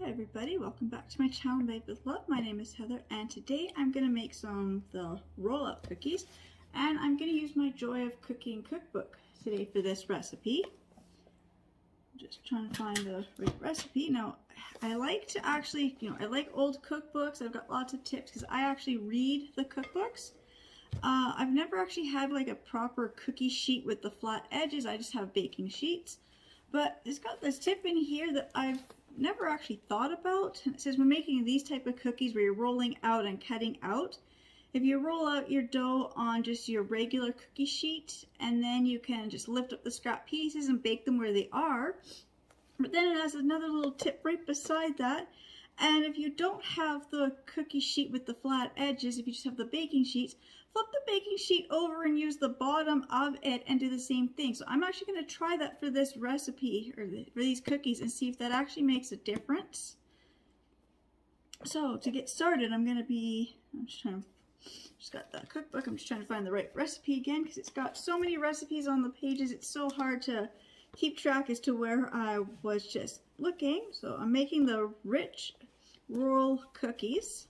Hi everybody, welcome back to my channel Made with Love. My name is Heather and today I'm going to make some of the roll-up cookies and I'm going to use my Joy of Cooking cookbook today for this recipe. I'm just trying to find the right recipe. Now I like to actually, I like old cookbooks. I've got lots of tips because I actually read the cookbooks. I've never actually had like a proper cookie sheet with the flat edges. I just have baking sheets. But it's got this tip in here that I've never actually thought about. It says when making these type of cookies where you're rolling out and cutting out, if you roll out your dough on just your regular cookie sheet and then you can just lift up the scrap pieces and bake them where they are. But then it has another little tip right beside that. And if you don't have the cookie sheet with the flat edges, if you just have the baking sheets, flip the baking sheet over and use the bottom of it and do the same thing. So I'm actually going to try that for this recipe, or for these cookies, and see if that actually makes a difference. So to get started, just got that cookbook. I'm just trying to find the right recipe again because it's got so many recipes on the pages. It's so hard to keep track as to where I was just looking. So I'm making the rich roll cookies.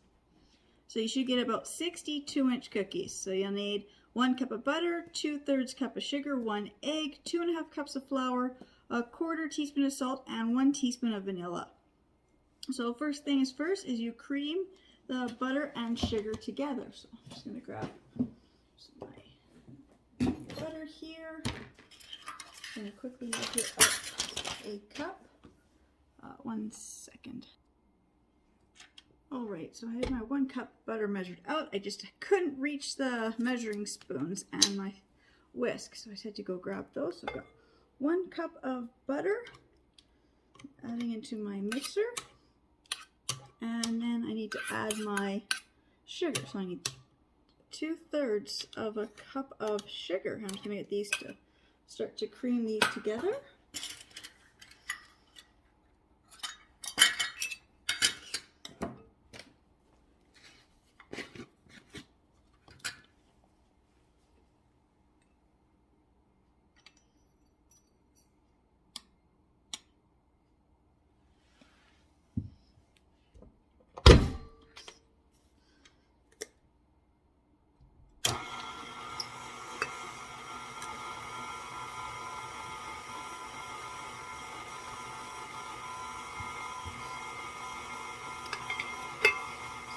So you should get about 62-inch cookies. So you'll need 1 cup of butter, 2/3 cup of sugar, 1 egg, 2.5 cups of flour, 1/4 teaspoon of salt, and 1 teaspoon of vanilla. So first thing is first is you cream the butter and sugar together. So I'm just going to grab my butter here. I'm going to quickly get up a cup. 1 second. Alright, so I had my 1 cup butter measured out. I just couldn't reach the measuring spoons and my whisk, so I had to go grab those. So I've got 1 cup of butter, adding into my mixer, and then I need to add my sugar. So I need 2/3 of a cup of sugar. I'm just going to get these to start to cream these together.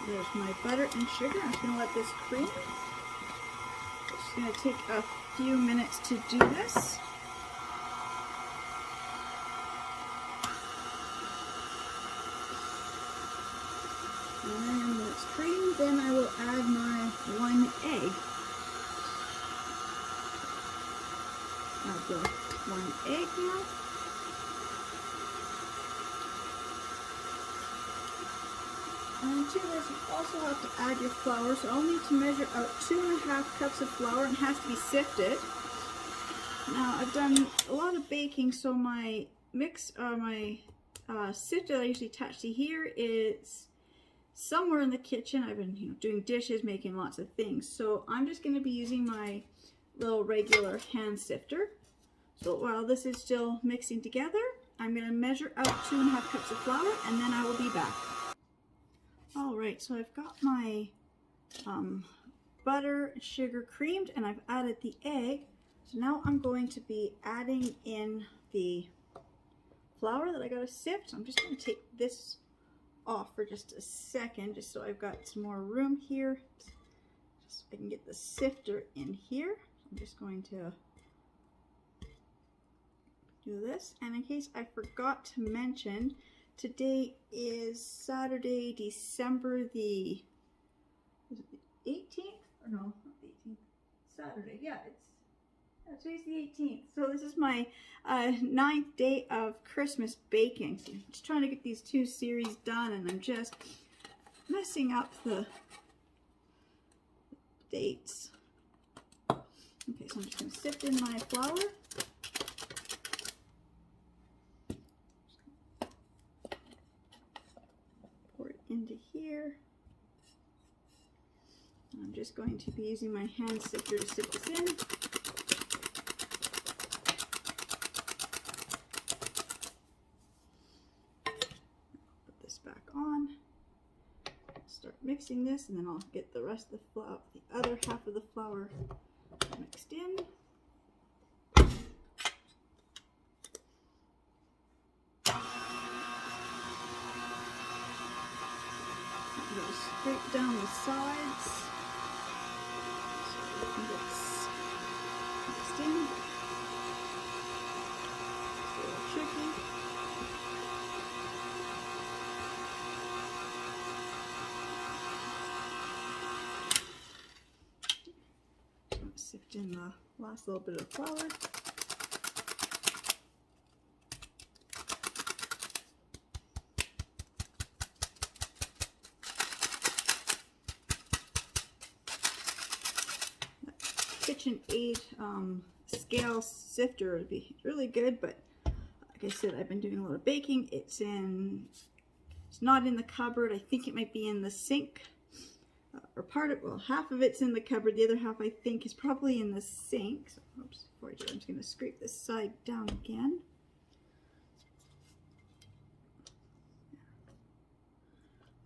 There's my butter and sugar. I'm just going to let this cream. It's just going to take a few minutes to do this. And then when it's creamed, then I will add my 1 egg. Add the 1 egg now. And to this, you also have to add your flour. So I'll need to measure out 2.5 cups of flour, and it has to be sifted. Now I've done a lot of baking, so my sifter that I usually attach to here is somewhere in the kitchen. I've been doing dishes, making lots of things. So I'm just going to be using my little regular hand sifter. So while this is still mixing together, I'm going to measure out 2.5 cups of flour, and then I will be back. Alright, so I've got my butter and sugar creamed, and I've added the egg. So now I'm going to be adding in the flour that I got to sift. So I'm just going to take this off for just a second, just so I've got some more room here. Just so I can get the sifter in here. I'm just going to do this. And in case I forgot to mention, today is Saturday, December the, is it the 18th? Or no, not the 18th. Saturday, yeah, today's the 18th. So this is my 9th day of Christmas baking. So I'm just trying to get these 2 series done, and I'm just messing up the dates. Okay, so I'm just going to sift in my flour. Into here. I'm just going to be using my hand sifter to sift this in. Put this on. Start mixing this, and then I'll get the rest of the flour, the other half of the flour mixed in. Go straight down the sides. So we can get mixed in. It's a little tricky. Sift in the last little bit of flour. KitchenAid scale sifter would be really good, but like I said, I've been doing a lot of baking. It's not in the cupboard. I think it might be in the sink. Or half of it's in the cupboard, the other half I think is probably in the sink. So, oops, before I do it, I'm just going to scrape this side down again.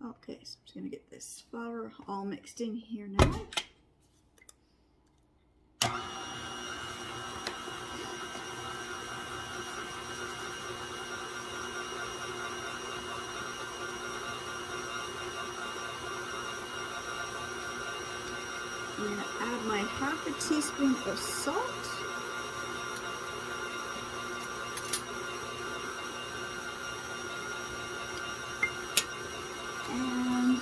Okay, so I'm just going to get this flour all mixed in here now. I'm going to add my half a teaspoon of salt. And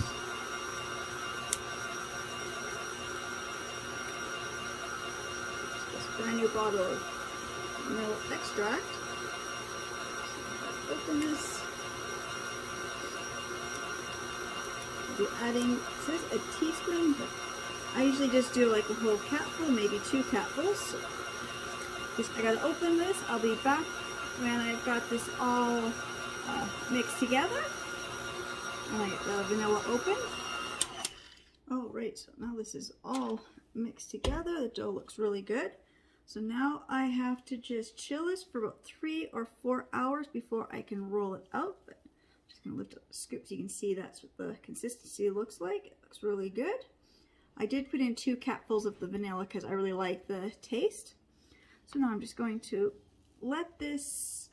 this brand new bottle of vanilla extract. So open this. I'll be adding, it says a teaspoon, but I usually just do like a whole capful, maybe 2 capfuls. So I gotta open this. I'll be back when I've got this all mixed together. And I get the vanilla open. Oh, right, so now this is all mixed together. The dough looks really good. So now I have to just chill this for about 3 or 4 hours before I can roll it out. But I'm just gonna lift up the scoop so you can see that's what the consistency looks like. It looks really good. I did put in 2 capfuls of the vanilla because I really like the taste. So now I'm just going to let this,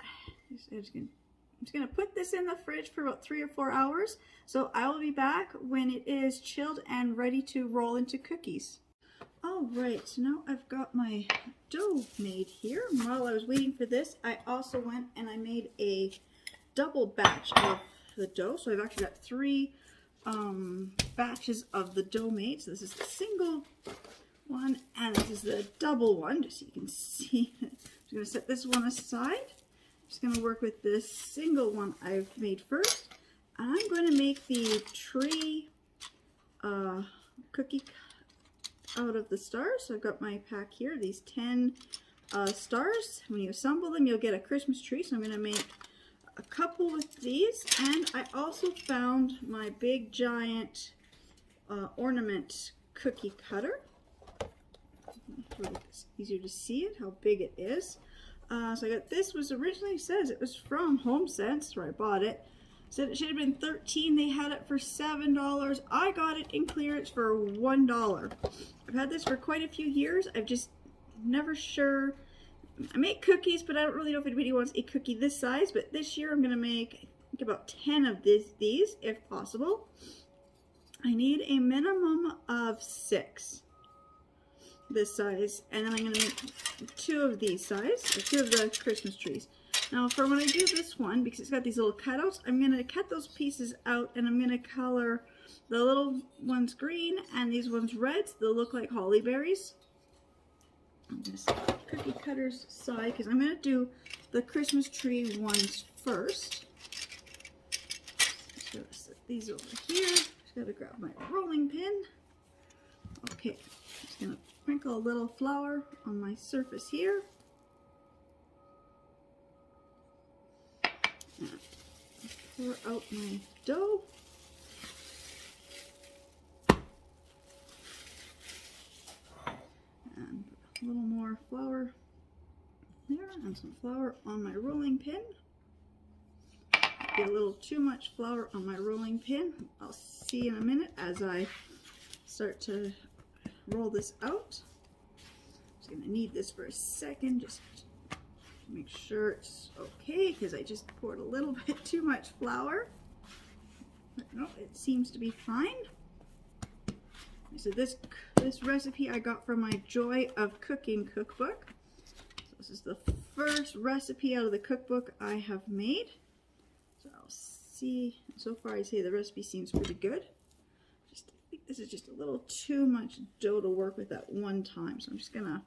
I'm just going to put this in the fridge for about 3 or 4 hours. So I will be back when it is chilled and ready to roll into cookies. All right, so now I've got my dough made here. While I was waiting for this, I also went and I made a double batch of the dough. So I've actually got 3 batches of the dough made. So this is the single one and this is the double one, just so you can see. I'm just going to set this one aside. I'm just going to work with this single one I've made first. I'm going to make the tree cookie out of the stars. So I've got my pack here, these 10 stars. When you assemble them, you'll get a Christmas tree. So I'm going to make a couple with these, and I also found my big giant ornament cookie cutter. It's easier to see it, how big it is. So I got this, was originally says it was from HomeSense where I bought it. Said it should have been $13. They had it for $7. I got it in clearance for $1. I've had this for quite a few years. I've just never sure. I make cookies, but I don't really know if anybody wants a cookie this size. But this year I'm going to make, I think, about 10 of these, if possible. I need a minimum of 6 this size. And then I'm going to make 2 of these size, or 2 of the Christmas trees. Now for when I do this one, because it's got these little cutouts, I'm going to cut those pieces out and I'm going to color the little ones green and these ones red, so they'll look like holly berries. I'm going to set the cookie cutters aside because I'm going to do the Christmas tree ones first. Just going to set these over here. Just got to grab my rolling pin. Okay, just going to sprinkle a little flour on my surface here. And pour out my dough. And a little more flour there and some flour on my rolling pin. get a little too much flour on my rolling pin. I'll see in a minute as I start to roll this out. Just gonna knead this for a second, just to make sure it's okay, because I just poured a little bit too much flour. No, it seems to be fine. So this recipe I got from my Joy of Cooking cookbook. So this is the first recipe out of the cookbook I have made. So I'll see. So far, I'd say the recipe seems pretty good. I think this is just a little too much dough to work with at one time. So I'm just gonna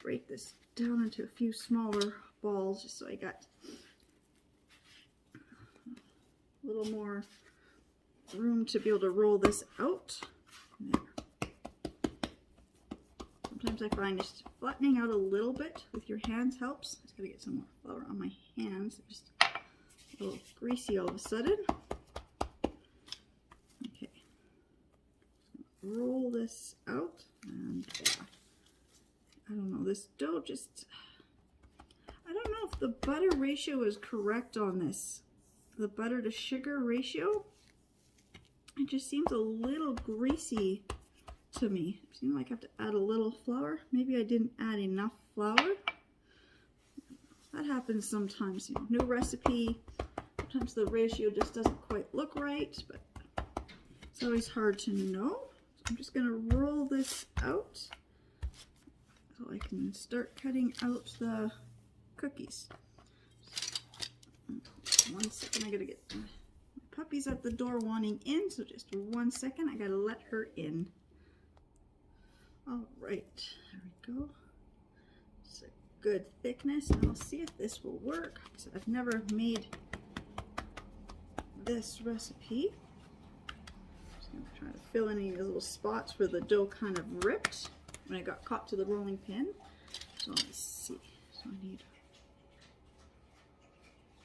break this down into a few smaller balls, just so I got a little more room to be able to roll this out. There. Sometimes I find just flattening out a little bit with your hands helps. I just gotta get some more flour on my hands. They're just a little greasy all of a sudden. Okay. Roll this out, and I don't know, this dough just, I don't know if the butter ratio is correct on this. The butter to sugar ratio, it just seems a little greasy to me. It seems like I have to add a little flour. Maybe I didn't add enough flour. That happens sometimes. You know, new recipe, sometimes the ratio just doesn't quite look right, but it's always hard to know. So I'm just going to roll this out so I can start cutting out the cookies. 1 second, I gotta get my puppy's at the door wanting in, so just 1 second, I gotta let her in. All right, there we go. It's a good thickness, and I'll see if this will work. So I've never made this recipe. Just gonna try to fill in any of the little spots where the dough kind of ripped when I got caught to the rolling pin. So let's see. So I need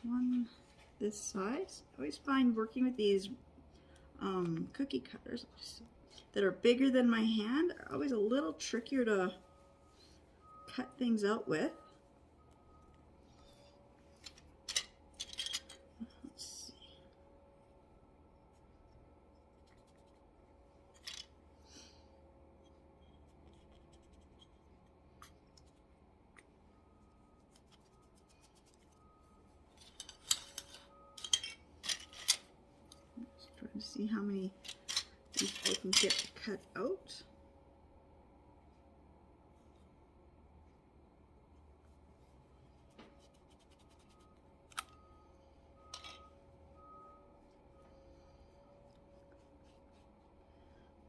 one this size. I always find working with these cookie cutters that are bigger than my hand are always a little trickier to cut things out with. Let's see. Trying to see how many I can get to cut out.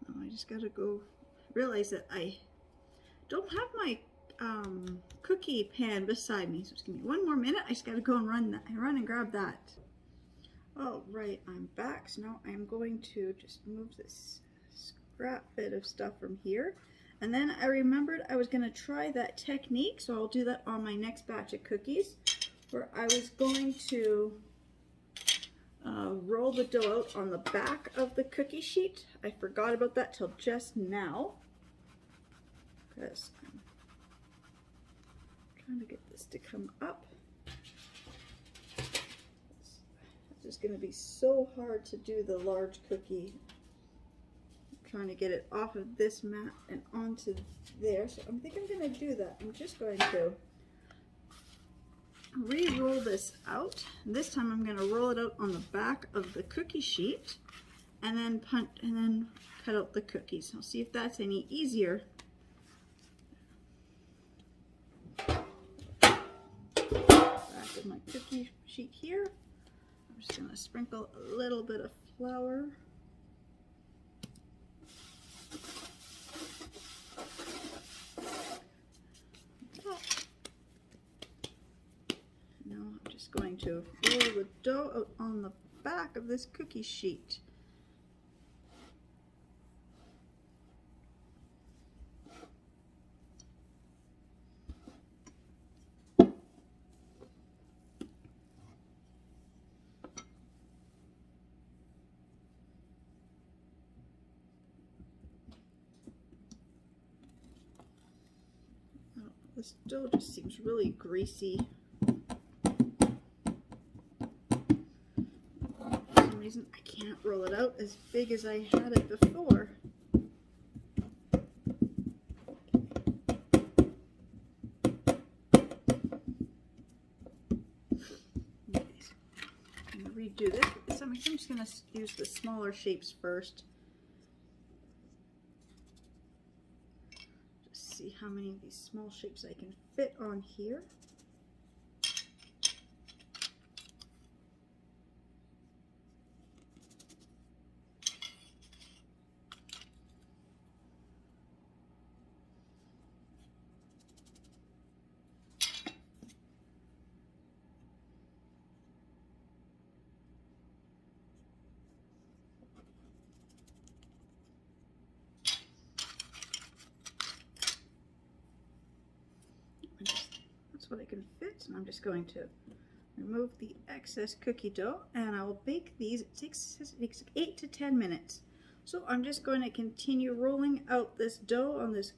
Oh, I just gotta go realize that I don't have my cookie pan beside me. So just give me 1 more minute. I just gotta go and run and grab that. All right, I'm back. So now I'm going to just move this scrap bit of stuff from here. And then I remembered I was gonna try that technique, so I'll do that on my next batch of cookies, where I was going to roll the dough out on the back of the cookie sheet. I forgot about that till just now, because I'm trying to get this to come up. It's going to be so hard to do the large cookie. I'm trying to get it off of this mat and onto there. So I think I'm going to do that. I'm just going to re-roll this out. This time I'm going to roll it out on the back of the cookie sheet and then cut out the cookies. I'll see if that's any easier. Back of my cookie sheet here. I'm just going to sprinkle a little bit of flour. Now I'm just going to roll the dough out on the back of this cookie sheet. This dough just seems really greasy. reason I can't roll it out as big as I had it before. Do this. I'm just going to use the smaller shapes first. Just see how many of these small shapes I can fit on here. That's what I can fit, and I'm just going to remove the excess cookie dough, and I will bake these. It takes 8 to 10 minutes. So I'm just going to continue rolling out this dough on this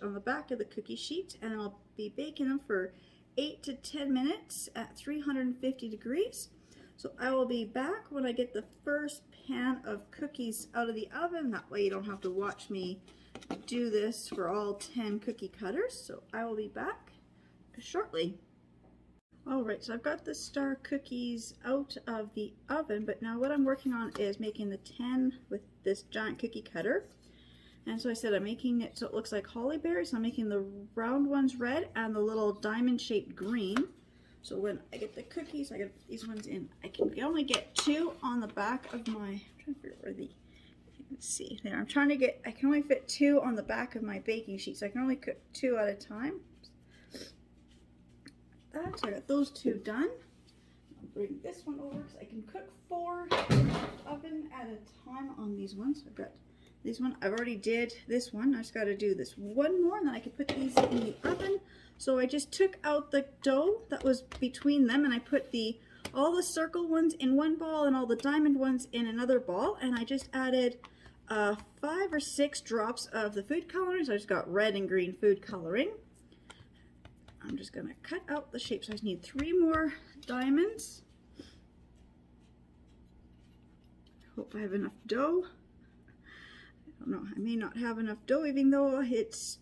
on the back of the cookie sheet, and I'll be baking them for 8 to 10 minutes at 350 degrees. So I will be back when I get the first pan of cookies out of the oven. That way you don't have to watch me do this for all 10 cookie cutters. So I will be back shortly. Alright, so I've got the star cookies out of the oven, but now what I'm working on is making the 10 with this giant cookie cutter. And so I said I'm making it so it looks like holly berries. So I'm making the round ones red and the little diamond shaped green. So when I get the cookies, I get these ones in. I can only get 2 on the back of my, I'm trying to figure out where the, you can see there. I'm trying to get, I can only fit 2 on the back of my baking sheet, so I can only cook 2 at a time. That, so I got those 2 done. I'll bring this one over because I can cook 4 in the oven at a time on these ones. I've got this one. I've already did this one. I just got to do this one more, and then I can put these in the oven. So I just took out the dough that was between them, and I put all the circle ones in one ball and all the diamond ones in another ball, and I just added 5 or 6 drops of the food coloring. So I just got red and green food coloring. I'm just going to cut out the shapes. So I just need 3 more diamonds. I hope I have enough dough. I don't know. I may not have enough dough, even though it's,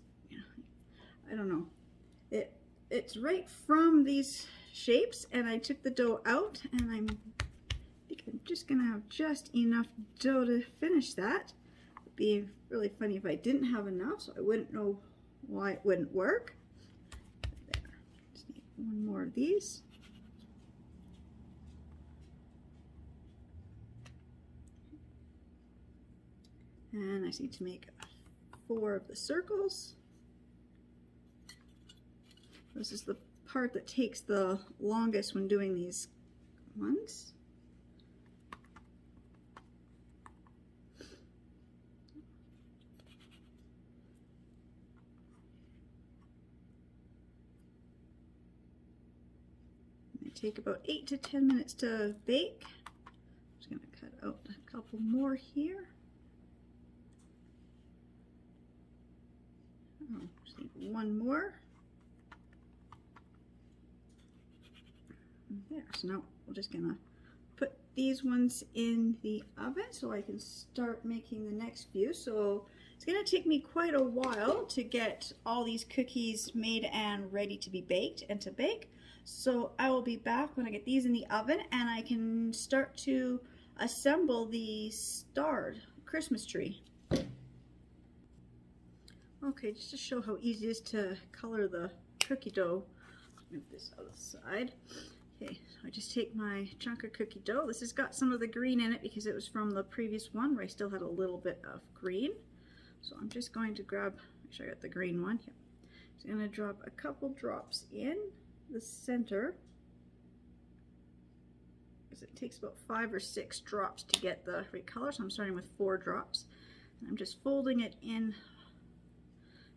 I don't know. It's right from these shapes, and I took the dough out, and I think I'm just going to have just enough dough to finish that. It would be really funny if I didn't have enough, so I wouldn't know why it wouldn't work. One more of these. And I just need to make 4 of the circles. This is the part that takes the longest when doing these ones. Take about 8 to 10 minutes to bake. I'm just going to cut out a couple more here. Oh, just need 1 more. There. So now we're just going to put these ones in the oven so I can start making the next few. So it's going to take me quite a while to get all these cookies made and ready to be baked and to bake. So I will be back when I get these in the oven and I can start to assemble the starred Christmas tree. Okay, just to show how easy it is to color the cookie dough, I'll move this out of the side. Okay, so I just take my chunk of cookie dough. This has got some of the green in it because it was from the previous one where I still had a little bit of green. So I'm just going to grab, make sure I got the green one. Yep. Just going to drop a couple drops in the center, because it takes about 5 or 6 drops to get the right color. So I'm starting with 4 drops, and I'm just folding it in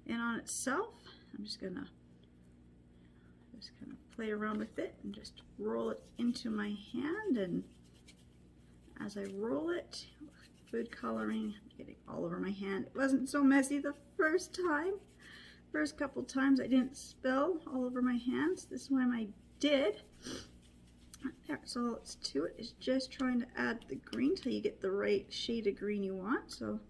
on itself. I'm just gonna kind of play around with it and just roll it into my hand, and as I roll it, food coloring getting all over my hand. It wasn't so messy the first time. First couple times I didn't spill all over my hands. This one I did. That's all it's to it, is just trying to add the green till you get the right shade of green you want. So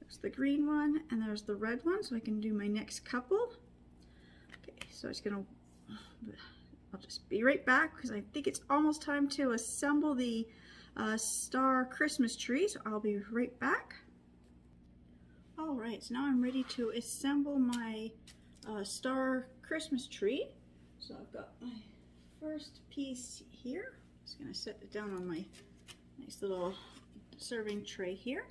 there's the green one and there's the red one, so I can do my next couple. Okay, so I'll just be right back because I think it's almost time to assemble the star Christmas tree, so I'll be right back. All right, so now I'm ready to assemble my star Christmas tree. So I've got my first piece here. Just gonna set it down on my nice little serving tray here.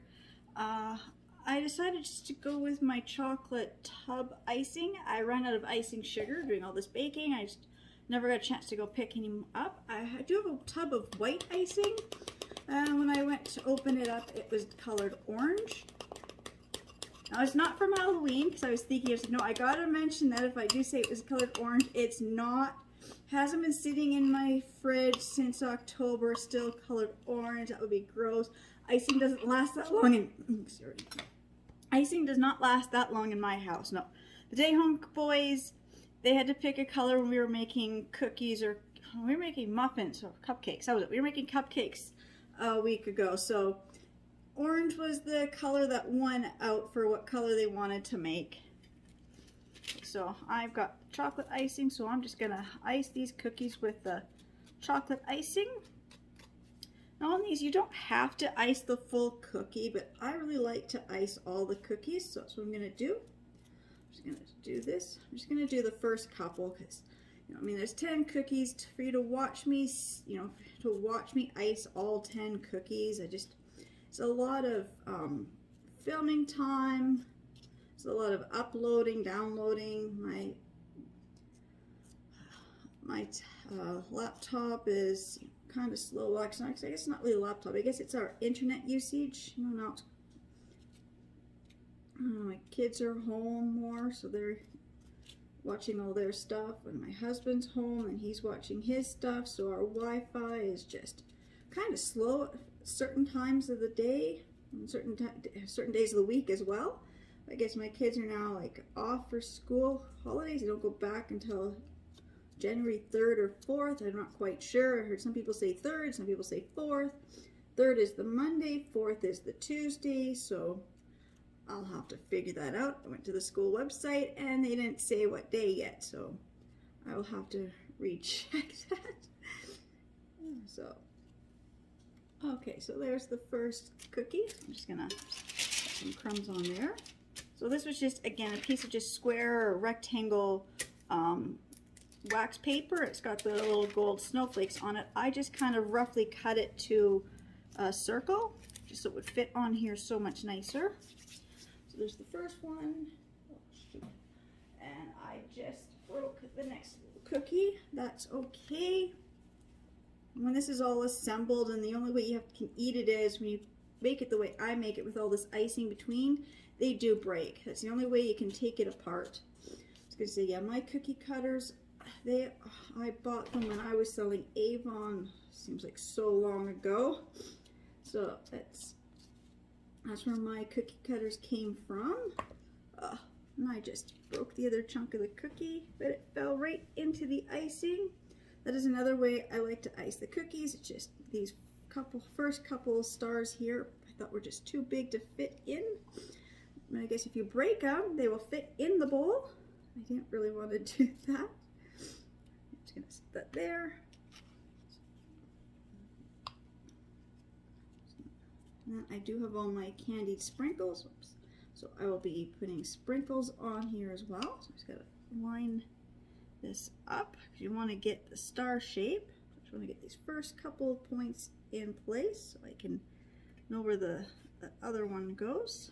I decided just to go with my chocolate tub icing. I ran out of icing sugar doing all this baking. I just never got a chance to go pick any up. I do have a tub of white icing. When I went to open it up, it was colored orange. Now it's not from Halloween, because I was thinking, no, I gotta mention that if I do say it was colored orange, it's not. Hasn't been sitting in my fridge since October, still colored orange. That would be gross. Icing doesn't last that long in, sorry. Icing does not last that long in my house, no. The Day Home Boys, they had to pick a color when we were making cookies, or we were making muffins or cupcakes. That was it. We were making cupcakes a week ago, so orange was the color that won out for what color they wanted to make. So I've got chocolate icing, so I'm just gonna ice these cookies with the chocolate icing. Now on these, you don't have to ice the full cookie, but I really like to ice all the cookies, so that's what I'm gonna do. I'm just gonna do this. I'm just gonna do the first couple because, you know, I mean, there's 10 cookies for you to watch me, you know, to watch me ice all 10 cookies. It's a lot of filming time. It's a lot of uploading, downloading. My laptop is kind of slow. Actually, I guess it's not really a laptop. I guess it's our internet usage. You know, my kids are home more, so they're watching all their stuff. And my husband's home, and he's watching his stuff. So our Wi-Fi is just kind of slow at certain times of the day, and certain days of the week as well. I guess my kids are now like off for school holidays. They don't go back until January 3rd or 4th. I'm not quite sure. I heard some people say 3rd, some people say 4th. 3rd is the Monday, 4th is the Tuesday, so I'll have to figure that out. I went to the school website and they didn't say what day yet, so I will have to recheck that. So, okay, so there's the first cookie. I'm just gonna put some crumbs on there. So this was just, again, a piece of just square or rectangle wax paper. It's got the little gold snowflakes on it. I just kind of roughly cut it to a circle, just so it would fit on here so much nicer. So there's the first one. Oh, shoot. And I just broke the next cookie. That's okay. When this is all assembled, and the only way you can eat it is when you make it the way I make it with all this icing between, they do break. That's the only way you can take it apart. I was gonna say, yeah, my cookie cutters, I bought them when I was selling Avon, seems like so long ago. So that's where my cookie cutters came from. And I just broke the other chunk of the cookie, but it fell right into the icing. That is another way I like to ice the cookies. It's just these first couple of stars here I thought were just too big to fit in. And I guess if you break them, they will fit in the bowl. I didn't really want to do that. I'm just going to set that there. And then I do have all my candied sprinkles. Oops. So I will be putting sprinkles on here as well. So I'm just going to line this up because you want to get the star shape. I just want to get these first couple of points in place so I can know where the other one goes.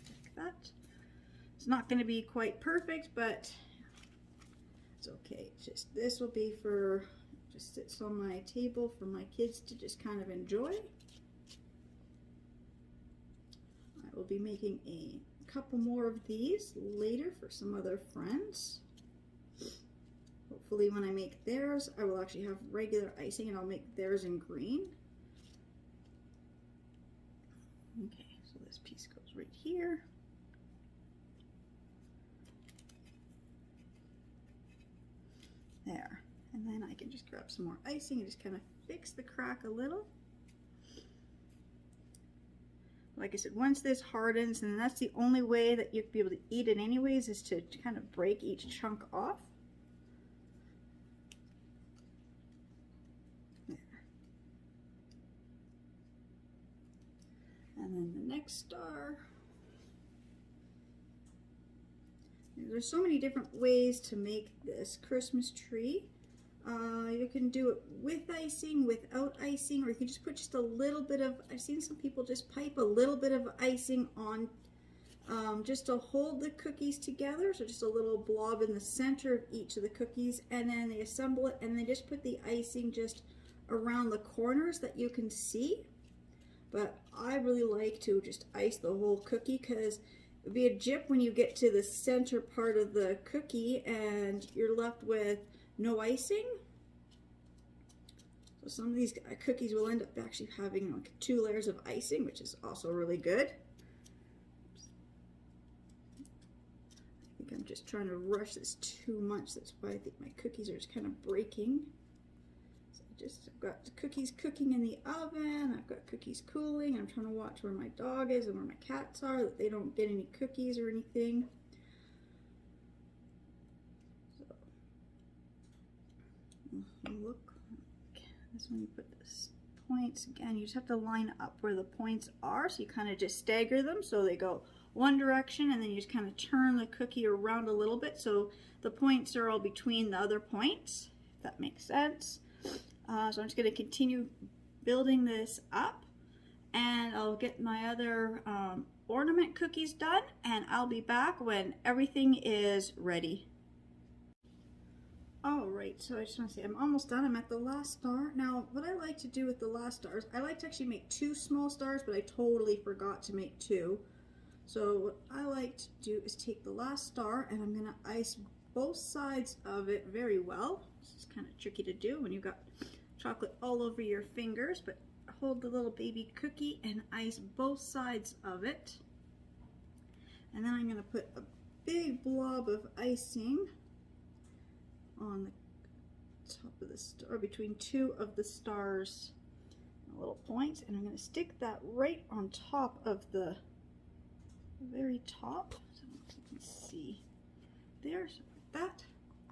Like that. It's not going to be quite perfect, but it's okay. Just this will be for, just sits on my table for my kids to just kind of enjoy. I will be making a couple more of these later for some other friends. Hopefully when I make theirs, I will actually have regular icing and I'll make theirs in green. Okay, so this piece goes right here. There. And then I can just grab some more icing and just kind of fix the crack a little. Like I said, once this hardens, and that's the only way that you'll be able to eat it anyways, is to kind of break each chunk off. There. And then the next star. There's so many different ways to make this Christmas tree. You can do it with icing, without icing, or you can just put just a little bit of, I've seen some people just pipe a little bit of icing on just to hold the cookies together. So just a little blob in the center of each of the cookies, and then they assemble it and they just put the icing just around the corners that you can see. But I really like to just ice the whole cookie because it'd be a jip when you get to the center part of the cookie and you're left with no icing. So some of these cookies will end up actually having like 2 layers of icing, which is also really good. I think I'm just trying to rush this too much. That's why I think my cookies are just kind of breaking. So I've got the cookies cooking in the oven. I've got cookies cooling. I'm trying to watch where my dog is and where my cats are, that they don't get any cookies or anything. Look, this when you put the points, again, you just have to line up where the points are, so you kind of just stagger them so they go one direction, and then you just kind of turn the cookie around a little bit so the points are all between the other points, if that makes sense. So I'm just going to continue building this up, and I'll get my other ornament cookies done, and I'll be back when everything is ready. Alright, so I just want to say I'm almost done. I'm at the last star. Now, what I like to do with the last stars, I like to actually make 2 small stars, but I totally forgot to make 2. So what I like to do is take the last star, and I'm going to ice both sides of it very well. This is kind of tricky to do when you've got chocolate all over your fingers, but hold the little baby cookie and ice both sides of it. And then I'm going to put a big blob of icing on the top of the star, between 2 of the stars, little points, and I'm going to stick that right on top of the very top, so you can see there, so like that.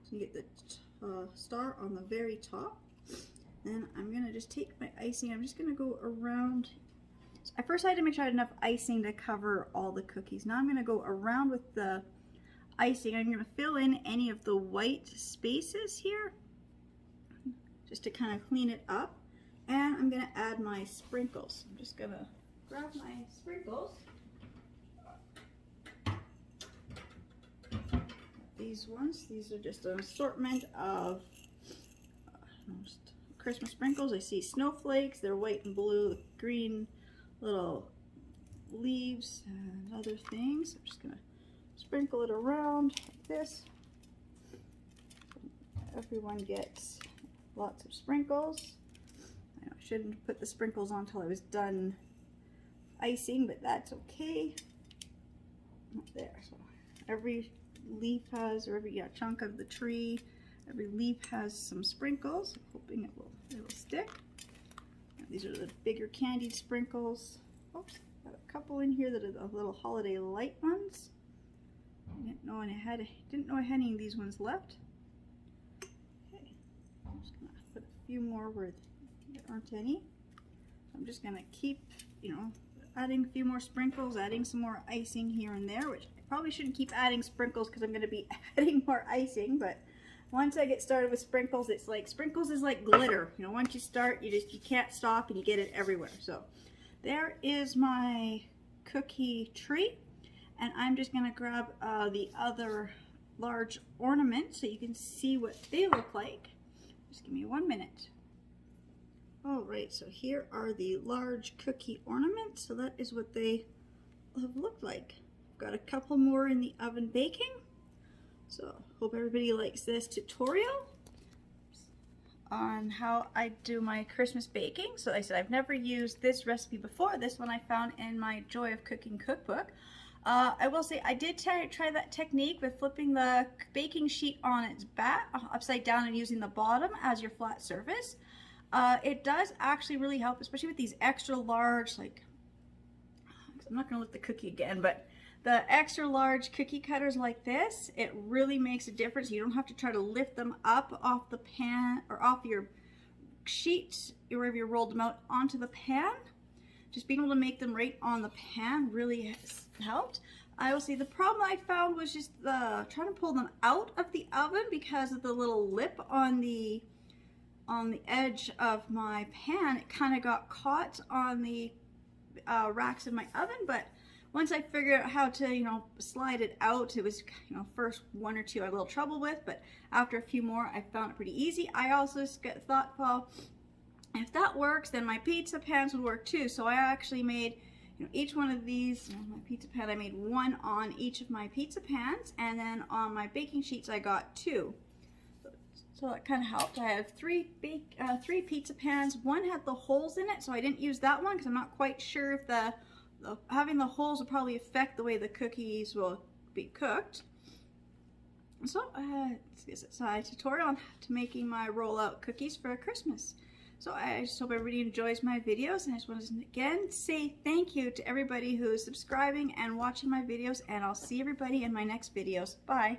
So you get the star on the very top. Then I'm going to just take my icing, I'm just going to go around. So at first I had to make sure I had enough icing to cover all the cookies. Now I'm going to go around with the icing. I'm going to fill in any of the white spaces here just to kind of clean it up, and I'm going to add my sprinkles. I'm just going to grab my sprinkles. These ones, these are just an assortment of most Christmas sprinkles. I see snowflakes, they're white and blue, the green little leaves and other things. I'm just going to sprinkle it around like this. Everyone gets lots of sprinkles. I know I shouldn't put the sprinkles on until I was done icing, but that's okay. There, so every leaf has, or every chunk of the tree, every leaf has some sprinkles. I'm hoping it will stick. Now, these are the bigger candied sprinkles. Oops, got a couple in here that are the little holiday light ones. I didn't know I had any of these ones left. Okay, I'm just gonna put a few more where there aren't any. I'm just gonna keep, adding a few more sprinkles, adding some more icing here and there, which I probably shouldn't keep adding sprinkles because I'm gonna be adding more icing, but once I get started with sprinkles, it's like, sprinkles is like glitter. Once you start, you can't stop and you get it everywhere. So there is my cookie tree. And I'm just going to grab the other large ornaments so you can see what they look like. Just give me 1 minute. Alright, so here are the large cookie ornaments. So that is what they have looked like. I've got a couple more in the oven baking. So hope everybody likes this tutorial on how I do my Christmas baking. So like I said, I've never used this recipe before. This one I found in my Joy of Cooking cookbook. I will say I did try that technique with flipping the baking sheet on its back, upside down, and using the bottom as your flat surface. It does actually really help, especially with these extra large, like, I'm not going to lift the cookie again, but the extra large cookie cutters like this, it really makes a difference. You don't have to try to lift them up off the pan or off your sheet, wherever you rolled them out, onto the pan. Just being able to make them right on the pan really has helped. I will say the problem I found was just trying to pull them out of the oven because of the little lip on the edge of my pan. It kind of got caught on the racks of my oven, but once I figured out how to, you know, slide it out, it was, you know, first one or two I had a little trouble with, but after a few more, I found it pretty easy. I also thought, well, if that works, then my pizza pans would work too. So I actually made, you know, each one of these, my pizza pan, I made one on each of my pizza pans, and then on my baking sheets, I got two. So that kind of helped. I have three pizza pans. One had the holes in it, so I didn't use that one because I'm not quite sure if having the holes will probably affect the way the cookies will be cooked. So this is a tutorial on to making my roll-out cookies for Christmas. So I just hope everybody enjoys my videos, and I just want to again say thank you to everybody who is subscribing and watching my videos, and I'll see everybody in my next videos. Bye.